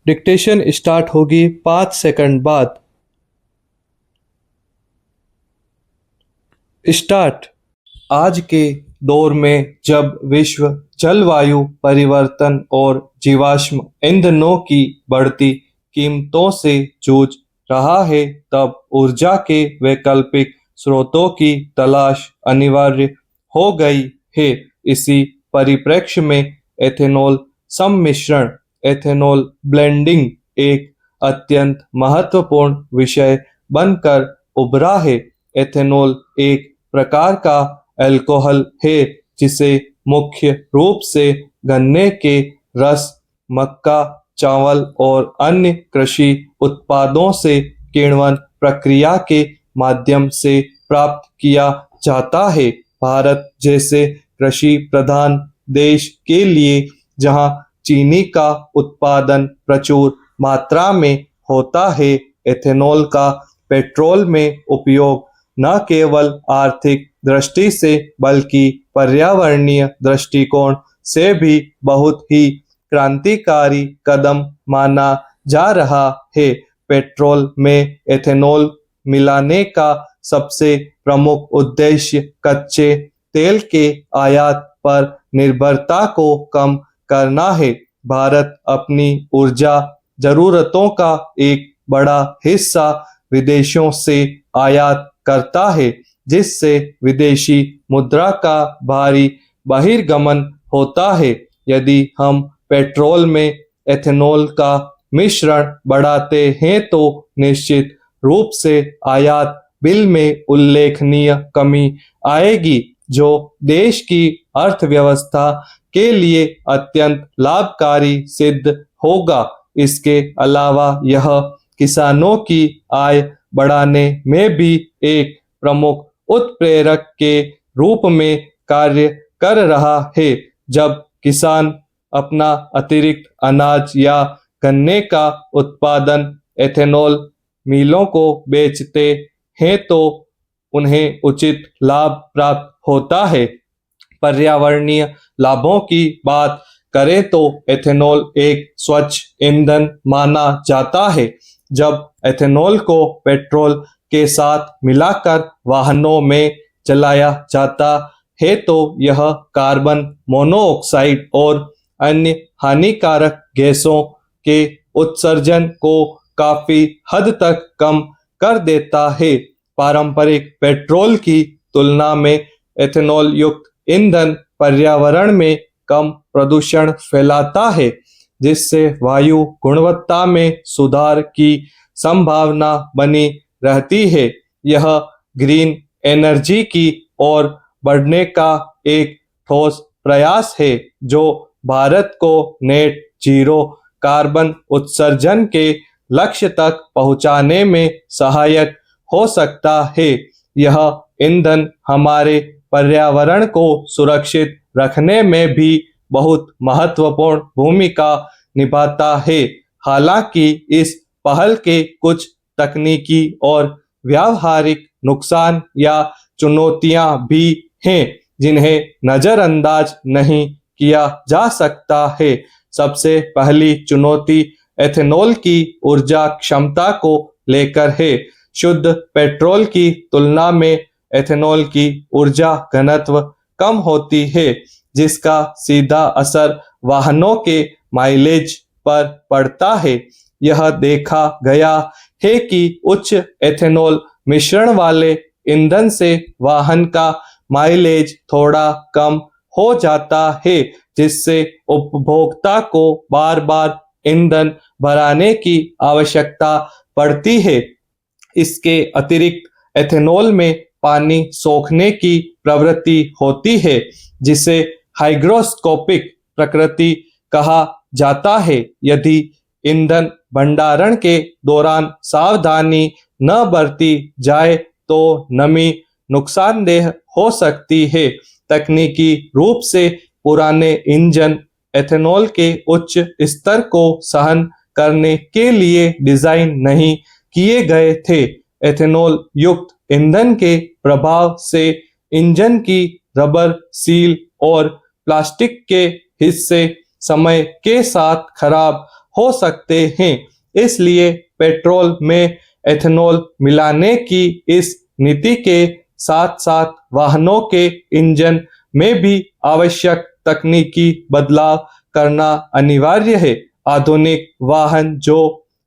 Dictation start होगी 5 second बाद। Start. आज के दौर में जब विश्व जलवायु परिवर्तन और जीवाश्म ईंधनों की बढ़ती कीमतों से जूझ रहा है, तब ऊर्जा के वैकल्पिक स्रोतों की तलाश अनिवार्य हो गई है। इसी परिप्रेक्ष्य में एथेनॉल सम्मिश्रण, एथेनॉल ब्लेंडिंग एक अत्यंत महत्वपूर्ण विषय बनकर उभरा है। एथेनॉल एक प्रकार का अल्कोहल है जिसे मुख्य रूप से गन्ने के रस, मक्का, चावल और अन्य कृषि उत्पादों से किण्वन प्रक्रिया के माध्यम से प्राप्त किया जाता है। भारत जैसे कृषि प्रधान देश के लिए, जहां चीनी का उत्पादन प्रचुर मात्रा में होता है, एथेनॉल का पेट्रोल में उपयोग न केवल आर्थिक दृष्टि से बल्कि पर्यावरणीय दृष्टिकोण से भी बहुत ही क्रांतिकारी कदम माना जा रहा है। पेट्रोल में एथेनॉल मिलाने का सबसे प्रमुख उद्देश्य कच्चे तेल के आयात पर निर्भरता को कम करना है। भारत अपनी ऊर्जा जरूरतों का एक बड़ा हिस्सा विदेशों से आयात करता है, जिससे विदेशी मुद्रा का भारी बहिर्गमन होता है। यदि हम पेट्रोल में एथेनॉल का मिश्रण बढ़ाते हैं तो निश्चित रूप से आयात बिल में उल्लेखनीय कमी आएगी, जो देश की अर्थव्यवस्था के लिए अत्यंत लाभकारी सिद्ध होगा। इसके अलावा यह किसानों की आय बढ़ाने में भी एक प्रमुख उत्प्रेरक के रूप में कार्य कर रहा है। जब किसान अपना अतिरिक्त अनाज या गन्ने का उत्पादन एथेनॉल मिलों को बेचते हैं तो उन्हें उचित लाभ प्राप्त होता है। पर्यावरणीय लाभों की बात करें तो एथेनॉल एक स्वच्छ ईंधन माना जाता है। जब एथेनॉल को पेट्रोल के साथ मिलाकर वाहनों में जलाया जाता है तो यह कार्बन मोनोऑक्साइड और अन्य हानिकारक गैसों के उत्सर्जन को काफी हद तक कम कर देता है। पारंपरिक पेट्रोल की तुलना में एथेनॉल युक्त ईंधन पर्यावरण में कम प्रदूषण फैलाता है, जिससे वायु गुणवत्ता में सुधार की संभावना बनी रहती है। यह ग्रीन एनर्जी की ओर बढ़ने का एक ठोस प्रयास है, जो भारत को नेट जीरो कार्बन उत्सर्जन के लक्ष्य तक पहुंचाने में सहायक हो सकता है। यह ईंधन हमारे पर्यावरण को सुरक्षित रखने में भी बहुत महत्वपूर्ण भूमिका निभाता है। हालांकि इस पहल के कुछ तकनीकी और व्यावहारिक नुकसान या चुनौतियां भी हैं, जिन्हें नजरअंदाज नहीं किया जा सकता है। सबसे पहली चुनौती एथेनॉल की ऊर्जा क्षमता को लेकर है। शुद्ध पेट्रोल की तुलना में एथेनॉल की ऊर्जा घनत्व कम होती है, जिसका सीधा असर वाहनों के माइलेज पर पड़ता है। यह देखा गया है कि उच्च एथेनॉल मिश्रण वाले ईंधन से वाहन का माइलेज थोड़ा कम हो जाता है, जिससे उपभोक्ता को बार बार ईंधन भराने की आवश्यकता पड़ती है। इसके अतिरिक्त एथेनॉल में पानी सोखने की प्रवृत्ति होती है, जिसे हाइग्रोस्कोपिक प्रकृति कहा जाता है। यदि ईंधन भंडारण के दौरान सावधानी न बरती जाए तो नमी नुकसानदेह हो सकती है। तकनीकी रूप से पुराने इंजन एथेनॉल के उच्च स्तर को सहन करने के लिए डिजाइन नहीं किए गए थे। एथेनॉल युक्त ईंधन के प्रभाव से इंजन की रबर सील और प्लास्टिक के हिस्से समय के साथ खराब हो सकते हैं। इसलिए पेट्रोल में एथेनॉल मिलाने की इस नीति के साथ साथ वाहनों के इंजन में भी आवश्यक तकनीकी बदलाव करना अनिवार्य है। आधुनिक वाहन जो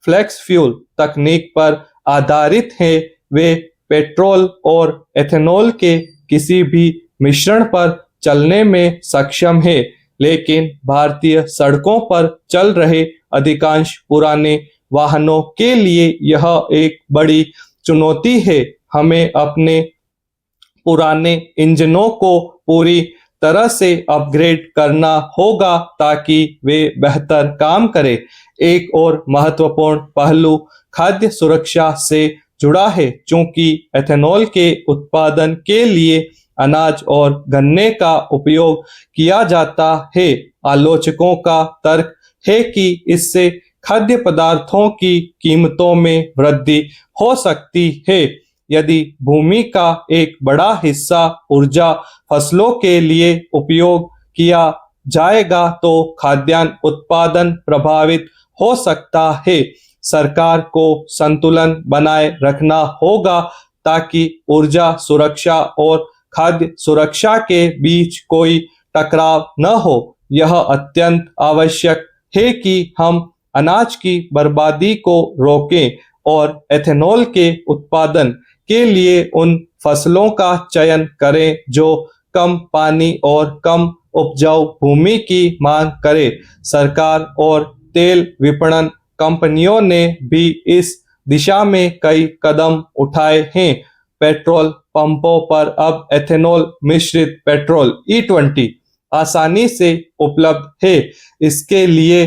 फ्लेक्स फ्यूल तकनीक पर आधारित हैं, वे पेट्रोल और एथेनॉल के किसी भी मिश्रण पर चलने में सक्षम है। लेकिन भारतीय सड़कों पर चल रहे अधिकांश पुराने वाहनों के लिए यह एक बड़ी चुनौती है। हमें अपने पुराने इंजनों को पूरी तरह से अपग्रेड करना होगा ताकि वे बेहतर काम करें। एक और महत्वपूर्ण पहलू खाद्य सुरक्षा से जुड़ा है। चूंकि एथेनॉल के उत्पादन के लिए अनाज और गन्ने का उपयोग किया जाता है, आलोचकों का तर्क है कि इससे खाद्य पदार्थों की कीमतों में वृद्धि हो सकती है। यदि भूमि का एक बड़ा हिस्सा ऊर्जा फसलों के लिए उपयोग किया जाएगा तो खाद्यान्न उत्पादन प्रभावित हो सकता है। सरकार को संतुलन बनाए रखना होगा ताकि ऊर्जा सुरक्षा और खाद्य सुरक्षा के बीच कोई टकराव न हो। यह अत्यंत आवश्यक है कि हम अनाज की बर्बादी को रोकें और एथेनॉल के उत्पादन के लिए उन फसलों का चयन करें जो कम पानी और कम उपजाऊ भूमि की मांग करे। सरकार और तेल विपणन कंपनियों ने भी इस दिशा में कई कदम उठाए हैं। पेट्रोल पंपों पर अब एथेनॉल मिश्रित पेट्रोल E20 आसानी से उपलब्ध है। इसके लिए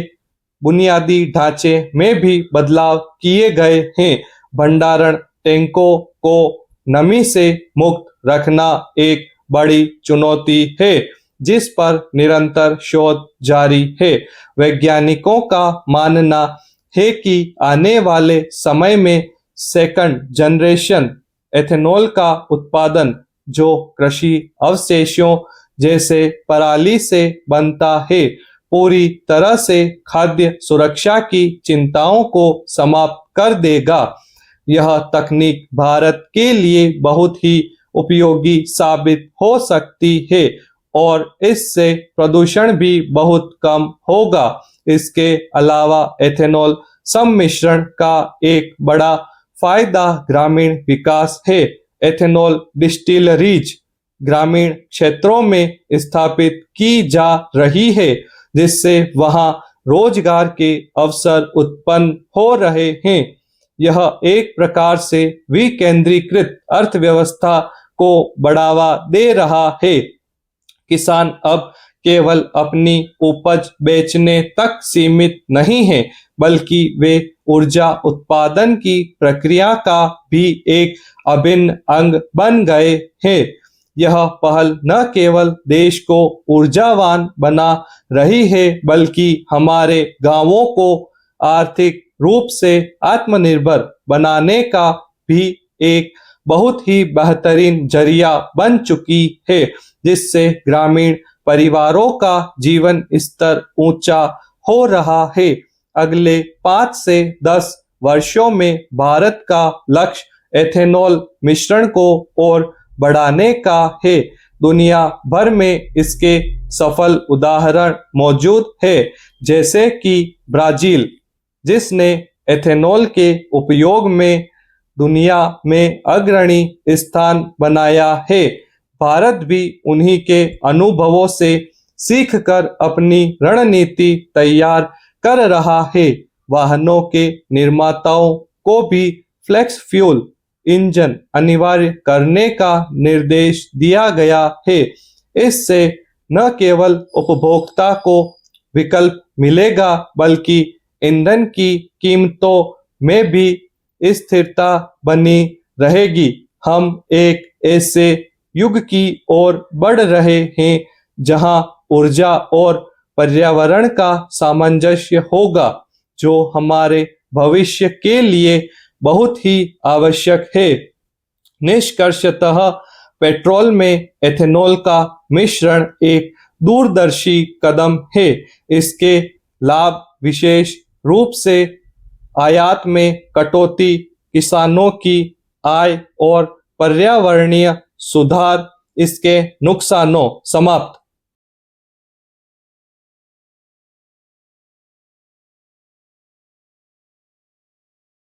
बुनियादी ढांचे में भी बदलाव किए गए हैं। भंडारण टैंकों को नमी से मुक्त रखना एक बड़ी चुनौती है जिस पर निरंतर शोध जारी है। वैज्ञानिकों का मानना है कि आने वाले समय में सेकंड जनरेशन एथेनॉल का उत्पादन जो कृषि अवशेषों जैसे पराली से बनता है, पूरी तरह से खाद्य सुरक्षा की चिंताओं को समाप्त कर देगा। यह तकनीक भारत के लिए बहुत ही उपयोगी साबित हो सकती है और इससे प्रदूषण भी बहुत कम होगा। इसके अलावा एथेनॉल सम्मिश्रण का एक बड़ा फायदा ग्रामीण विकास है। एथेनॉल डिस्टिलरीज ग्रामीण क्षेत्रों में स्थापित की जा रही है जिससे वहां रोजगार के अवसर उत्पन्न हो रहे हैं। यह एक प्रकार से विकेंद्रीकृत अर्थव्यवस्था को बढ़ावा दे रहा है। किसान अब केवल अपनी उपज बेचने तक सीमित नहीं है, बल्कि वे ऊर्जा उत्पादन की प्रक्रिया का भी एक अभिन्न अंग बन गए हैं। यह पहल न केवल देश को ऊर्जावान बना रही है, बल्कि हमारे गांवों को आर्थिक रूप से आत्मनिर्भर बनाने का भी एक बहुत ही बेहतरीन जरिया बन चुकी है, जिससे ग्रामीण परिवारों का जीवन स्तर ऊंचा हो रहा है। अगले 5 से 10 वर्षों में भारत का लक्ष्य एथेनॉल मिश्रण को और बढ़ाने का है। दुनिया भर में इसके सफल उदाहरण मौजूद है, जैसे कि ब्राजील, जिसने एथेनॉल के उपयोग में दुनिया में अग्रणी स्थान बनाया है। भारत भी उन्हीं के अनुभवों से सीखकर अपनी रणनीति तैयार कर रहा है। वाहनों के निर्माताओं को भी फ्लेक्स फ्यूल इंजन अनिवार्य करने का निर्देश दिया गया है। इससे न केवल उपभोक्ता को विकल्प मिलेगा, बल्कि ईंधन की कीमतों में भी स्थिरता बनी रहेगी। हम एक ऐसे युग की ओर बढ़ रहे हैं जहां ऊर्जा और पर्यावरण का सामंजस्य होगा, जो हमारे भविष्य के लिए बहुत ही आवश्यक है। निष्कर्षतः पेट्रोल में एथेनॉल का मिश्रण एक दूरदर्शी कदम है। इसके लाभ विशेष रूप से आयात में कटौती, किसानों की आय और पर्यावरणीय सुधार, इसके नुकसानों। समाप्त।